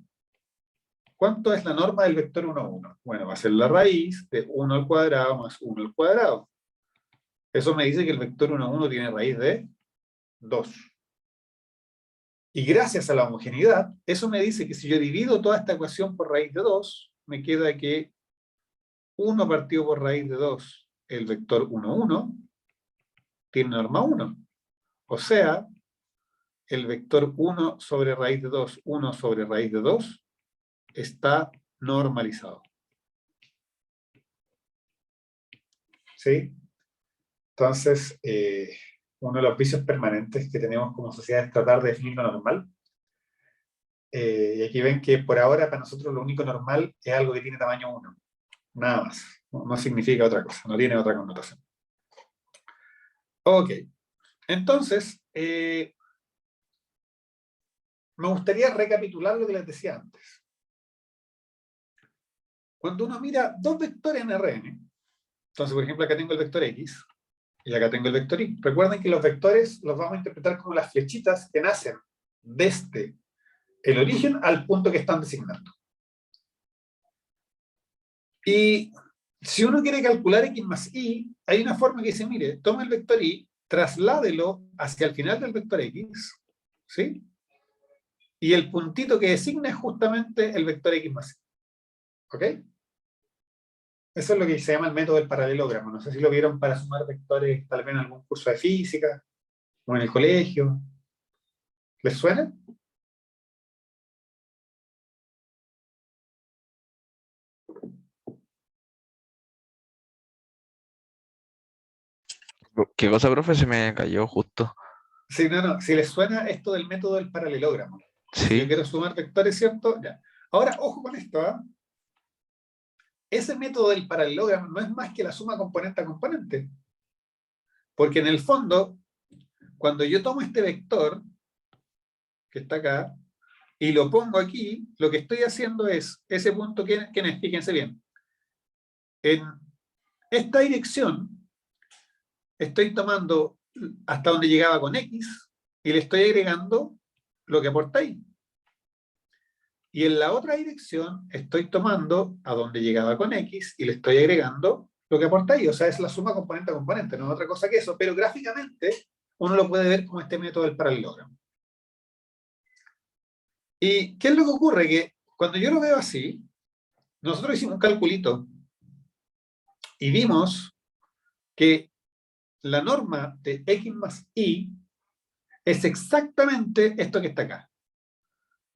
[SPEAKER 1] ¿cuánto es la norma del vector 1, 1? Bueno, va a ser la raíz de 1 al cuadrado más 1 al cuadrado. Eso me dice que el vector 1, 1 tiene raíz de 2. Y gracias a la homogeneidad, eso me dice que si yo divido toda esta ecuación por raíz de 2, me queda que 1 partido por raíz de 2, el vector 1, 1, tiene norma 1. O sea, el vector 1 sobre raíz de 2, 1 sobre raíz de 2, está normalizado. ¿Sí? Entonces, uno de los vicios permanentes que tenemos como sociedad es tratar de definir lo normal. Y aquí ven que por ahora para nosotros lo único normal es algo que tiene tamaño 1. Nada más. No significa otra cosa, no tiene otra connotación. Ok. Entonces, me gustaría recapitular lo que les decía antes. Cuando uno mira dos vectores en Rn, entonces, por ejemplo, acá tengo el vector X y acá tengo el vector Y. Recuerden que los vectores los vamos a interpretar como las flechitas que nacen desde el origen al punto que están designando. Y si uno quiere calcular X más Y, hay una forma que dice, mire, toma el vector Y, trasládelo hacia el final del vector X, ¿sí? Y el puntito que designa es justamente el vector X más Y. ¿Ok? Eso es lo que se llama el método del paralelogramo. No sé si lo vieron para sumar vectores tal vez en algún curso de física o en el colegio. ¿Les suena?
[SPEAKER 4] ¿Qué cosa, profe? Se me cayó justo.
[SPEAKER 1] Sí, no. Si les suena esto del método del paralelogramo. Si yo
[SPEAKER 4] Sí.
[SPEAKER 1] quiero sumar vectores, ¿cierto? Ya. Ahora, ojo con esto, ¿eh? Ese método del paralelogramo no es más que la suma componente a componente. Porque en el fondo, cuando yo tomo este vector, que está acá, y lo pongo aquí, lo que estoy haciendo es, ese punto, ¿quién es? Fíjense bien. En esta dirección, estoy tomando hasta donde llegaba con X, y le estoy agregando lo que aporta ahí. Y en la otra dirección, estoy tomando a donde llegaba con X, y le estoy agregando lo que aporta ahí. O sea, es la suma componente a componente, no es otra cosa que eso. Pero gráficamente, uno lo puede ver como este método del paralelogramo. ¿Y qué es lo que ocurre? Que cuando yo lo veo así, nosotros hicimos un calculito y vimos que la norma de X más Y es exactamente esto que está acá.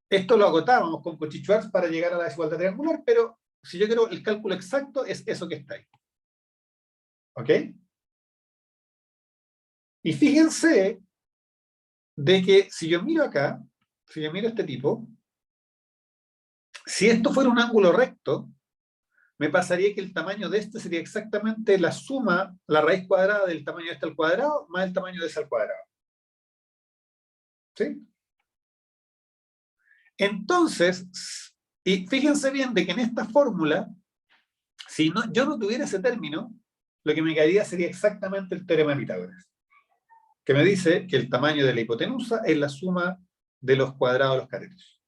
[SPEAKER 1] Esto lo agotábamos con Cauchy-Schwarz para llegar a la desigualdad triangular, pero si yo quiero el cálculo exacto, es eso que está ahí. ¿Ok? Y fíjense de que si yo miro acá, si yo miro este tipo, si esto fuera un ángulo recto, me pasaría que el tamaño de este sería exactamente la suma, la raíz cuadrada del tamaño de este al cuadrado, más el tamaño de ese al cuadrado. ¿Sí? Entonces, y fíjense bien de que en esta fórmula, si no, yo no tuviera ese término, lo que me quedaría sería exactamente el teorema de Pitágoras, que me dice que el tamaño de la hipotenusa es la suma de los cuadrados de los catetos.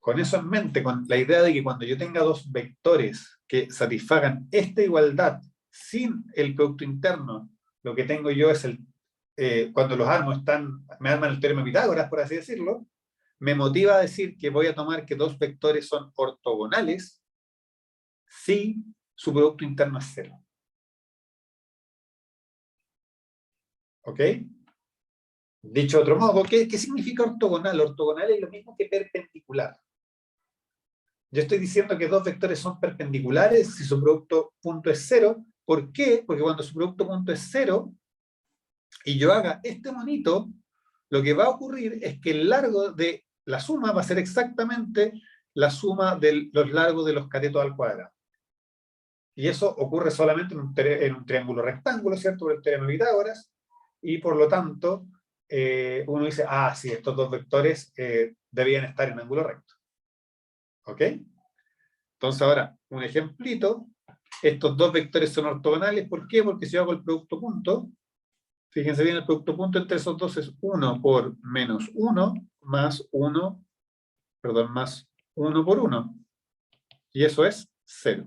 [SPEAKER 1] Con eso en mente, con la idea de que cuando yo tenga dos vectores que satisfagan esta igualdad sin el producto interno, lo que tengo yo es cuando los armo me arman el teorema de Pitágoras, por así decirlo, me motiva a decir que voy a tomar que dos vectores son ortogonales si su producto interno es 0. ¿Ok? Dicho de otro modo, ¿qué significa ortogonal? Ortogonal es lo mismo que perpendicular. Yo estoy diciendo que dos vectores son perpendiculares si su producto punto es 0. ¿Por qué? Porque cuando su producto punto es 0 y yo haga este monito, lo que va a ocurrir es que el largo de la suma va a ser exactamente la suma de los largos de los catetos al cuadrado. Y eso ocurre solamente en un triángulo rectángulo, ¿cierto? Por el teorema de Pitágoras. Y por lo tanto, uno dice, ah, sí, estos dos vectores debían estar en ángulo recto. ¿Ok? Entonces ahora, un ejemplito. Estos dos vectores son ortogonales. ¿Por qué? Porque si yo hago el producto punto, fíjense bien, el producto punto entre esos dos es 1 por menos 1 más 1, perdón, más 1 por 1. Y eso es 0.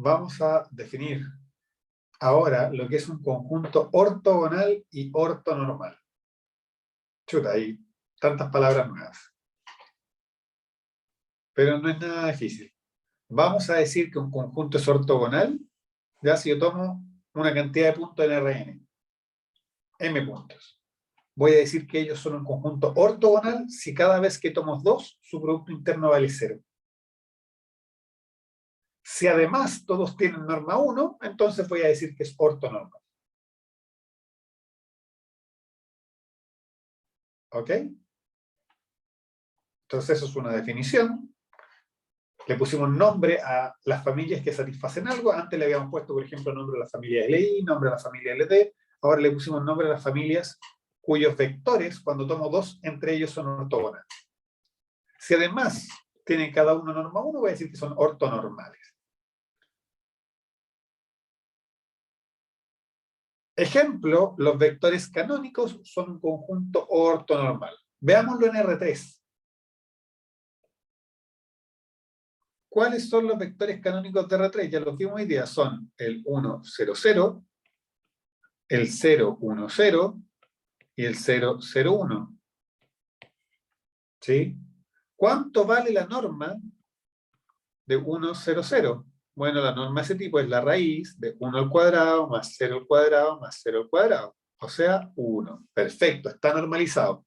[SPEAKER 1] Vamos a definir ahora lo que es un conjunto ortogonal y ortonormal. Chuta, hay tantas palabras nuevas. Pero no es nada difícil. Vamos a decir que un conjunto es ortogonal, ya si yo tomo una cantidad de puntos en Rn, m puntos. Voy a decir que ellos son un conjunto ortogonal si cada vez que tomo 2, su producto interno vale 0. Si además todos tienen norma 1, entonces voy a decir que es ortonormal. ¿Ok? Entonces eso es una definición. Le pusimos nombre a las familias que satisfacen algo. Antes le habíamos puesto, por ejemplo, nombre a la familia LI, nombre a la familia LT. Ahora le pusimos nombre a las familias cuyos vectores, cuando tomo 2, entre ellos son ortogonales. Si además tienen cada uno norma 1, voy a decir que son ortonormales. Ejemplo, los vectores canónicos son un conjunto ortonormal. Veámoslo en R3. ¿Cuáles son los vectores canónicos de R3? Ya los vimos hoy día. Son el 1, 0, 0, el 0, 1, 0 y el 0, 0, 1. ¿Sí? ¿Cuánto vale la norma de 1, 0, 0? Bueno, la norma de ese tipo es la raíz de 1 al cuadrado más 0 al cuadrado más 0 al cuadrado. O sea, 1. Perfecto, está normalizado.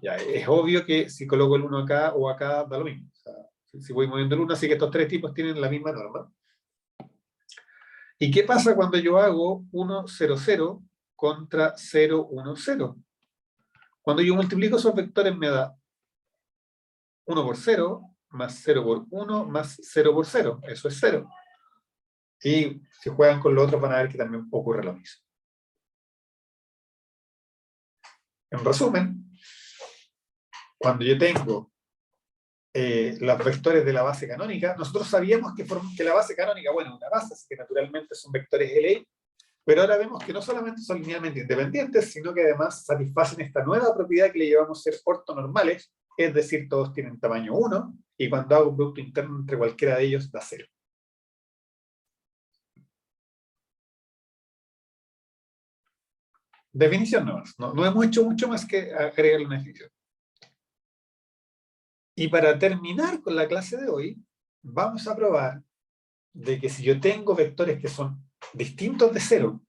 [SPEAKER 1] Ya, es obvio que si coloco el 1 acá o acá, da lo mismo. O sea, si voy moviendo el 1, así que estos tres tipos tienen la misma norma. ¿Y qué pasa cuando yo hago 1, 0, 0 contra 0, 1, 0? Cuando yo multiplico esos vectores me da 1 por 0, más 0 por 1, más 0 por 0. Eso es 0. Y si juegan con los otros van a ver que también ocurre lo mismo. En resumen, cuando yo tengo los vectores de la base canónica, nosotros sabíamos que la base canónica, bueno, una base, así que naturalmente son vectores LI, pero ahora vemos que no solamente son linealmente independientes, sino que además satisfacen esta nueva propiedad que le llamamos ser ortonormales, es decir, todos tienen tamaño 1, y cuando hago un producto interno entre cualquiera de ellos da 0. Definición nomás. No hemos hecho mucho más que agregarle una definición. Y para terminar con la clase de hoy, vamos a probar de que si yo tengo vectores que son distintos de 0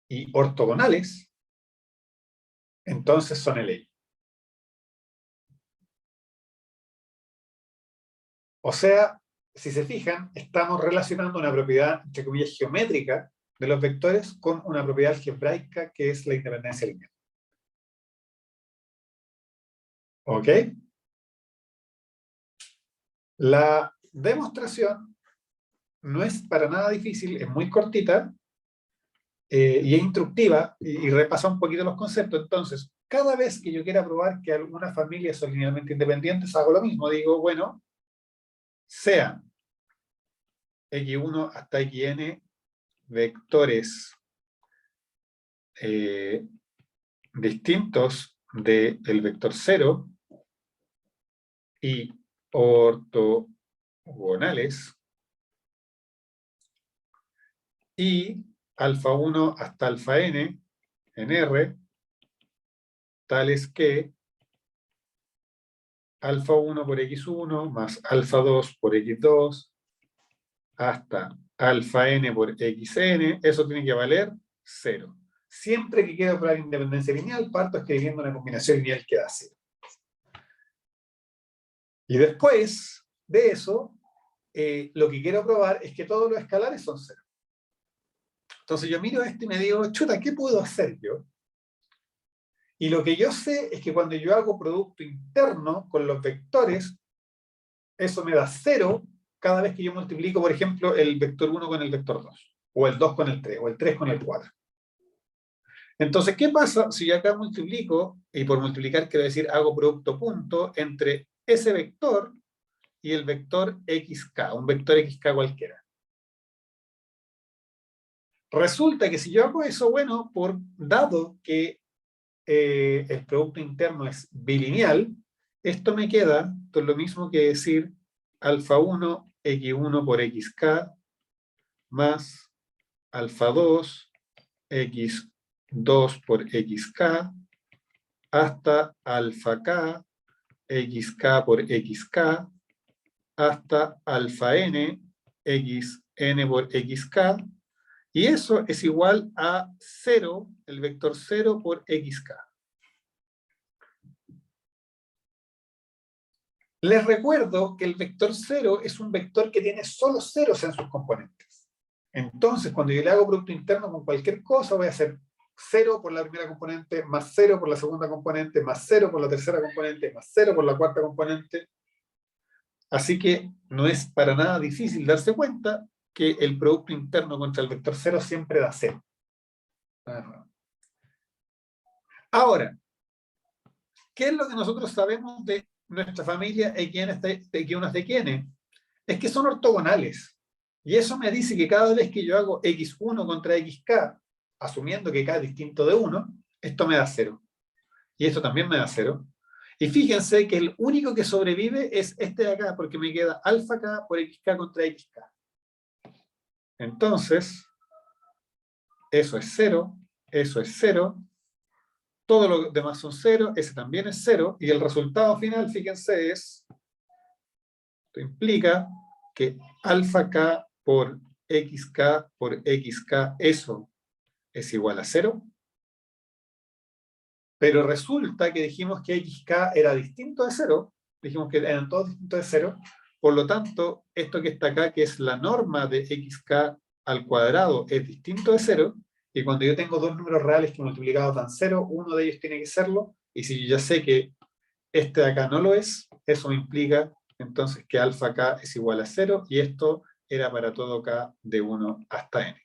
[SPEAKER 1] y ortogonales, entonces son LI. O sea, si se fijan, estamos relacionando una propiedad, entre comillas, geométrica de los vectores con una propiedad algebraica que es la independencia lineal. ¿Ok? La demostración no es para nada difícil, es muy cortita y es instructiva y repasa un poquito los conceptos. Entonces, cada vez que yo quiera probar que algunas familias son linealmente independientes, hago lo mismo. Digo, bueno, sean x1 hasta xn vectores distintos del vector 0 y ortogonales, y alfa 1 hasta alfa n en R, tales que alfa 1 por x1 más alfa 2 por x2 hasta alfa n por xn, eso tiene que valer 0. Siempre que quiero probar independencia lineal, parto escribiendo una combinación lineal que da 0. Y después de eso, lo que quiero probar es que todos los escalares son 0. Entonces yo miro esto y me digo, chuta, ¿qué puedo hacer yo? Y lo que yo sé es que cuando yo hago producto interno con los vectores, eso me da 0 cada vez que yo multiplico, por ejemplo, el vector 1 con el vector 2, o el 2 con el 3, o el 3 con el 4. Entonces, ¿qué pasa si yo acá multiplico, y por multiplicar quiero decir hago producto punto, entre ese vector y el vector xk, un vector xk cualquiera? Resulta que si yo hago eso, bueno, dado que el producto interno es bilineal, esto me queda, esto es lo mismo que decir alfa 1 x1 por xk más alfa 2 x2 por xk hasta alfa k xk por xk hasta alfa n xn por xk, y eso es igual a 0, el vector 0 por xk. Les recuerdo que el vector 0 es un vector que tiene solo ceros en sus componentes. Entonces, cuando yo le hago producto interno con cualquier cosa, voy a hacer 0 por la primera componente, más 0 por la segunda componente, más 0 por la tercera componente, más 0 por la cuarta componente. Así que no es para nada difícil darse cuenta que el producto interno contra el vector 0 siempre da 0. Ahora, ¿qué es lo que nosotros sabemos de nuestra familia X1 de Quiénes? Es que son ortogonales. Y eso me dice que cada vez que yo hago x1 contra xk, asumiendo que k es distinto de 1, esto me da 0. Y esto también me da 0. Y fíjense que el único que sobrevive es este de acá, porque me queda alfa k por xk contra xk. Entonces, eso es 0, eso es 0, todo lo demás son 0, ese también es 0, y el resultado final, fíjense, esto implica que alfa k por xk, eso es igual a 0. Pero resulta que dijimos que xk era distinto de 0, dijimos que eran todos distintos de 0, por lo tanto, esto que está acá, que es la norma de xk al cuadrado, es distinto de 0, y cuando yo tengo dos números reales que multiplicados dan 0, uno de ellos tiene que serlo, y si yo ya sé que este de acá no lo es, eso me implica entonces que alfa k es igual a 0, y esto era para todo k de 1 hasta n.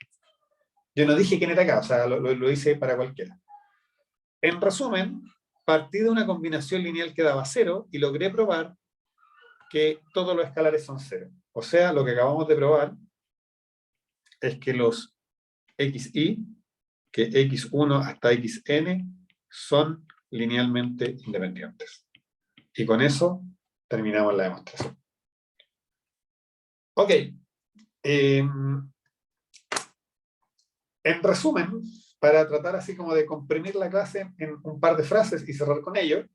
[SPEAKER 1] Yo no dije quién era k, o sea, lo hice para cualquiera. En resumen, partí de una combinación lineal que daba 0 y logré probar que todos los escalares son 0. O sea, lo que acabamos de probar es que los xi, que x1 hasta xn, son linealmente independientes. Y con eso terminamos la demostración. Ok. En resumen, para tratar así como de comprimir la clase en un par de frases y cerrar con ello,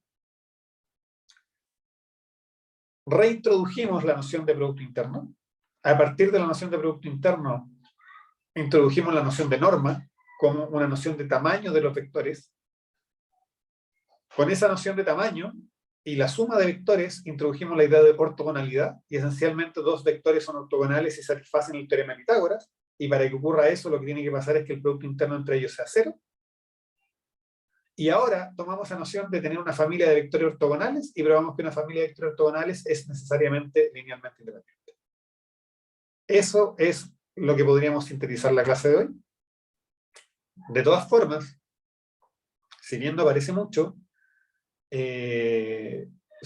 [SPEAKER 1] reintrodujimos la noción de producto interno. A partir de la noción de producto interno, introdujimos la noción de norma como una noción de tamaño de los vectores. Con esa noción de tamaño y la suma de vectores, introdujimos la idea de ortogonalidad, y esencialmente dos vectores son ortogonales y satisfacen el teorema de Pitágoras, y para que ocurra eso, lo que tiene que pasar es que el producto interno entre ellos sea 0. Y ahora tomamos la noción de tener una familia de vectores ortogonales y probamos que una familia de vectores ortogonales es necesariamente linealmente independiente. Eso es lo que podríamos sintetizar la clase de hoy. De todas formas, si bien no parece mucho,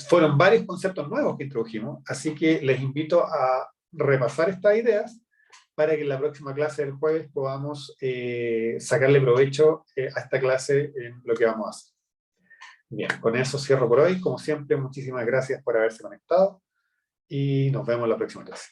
[SPEAKER 1] fueron varios conceptos nuevos que introdujimos, así que les invito a repasar estas ideas para que en la próxima clase del jueves podamos sacarle provecho a esta clase en lo que vamos a hacer. Bien, con eso cierro por hoy. Como siempre, muchísimas gracias por haberse conectado y nos vemos en la próxima clase.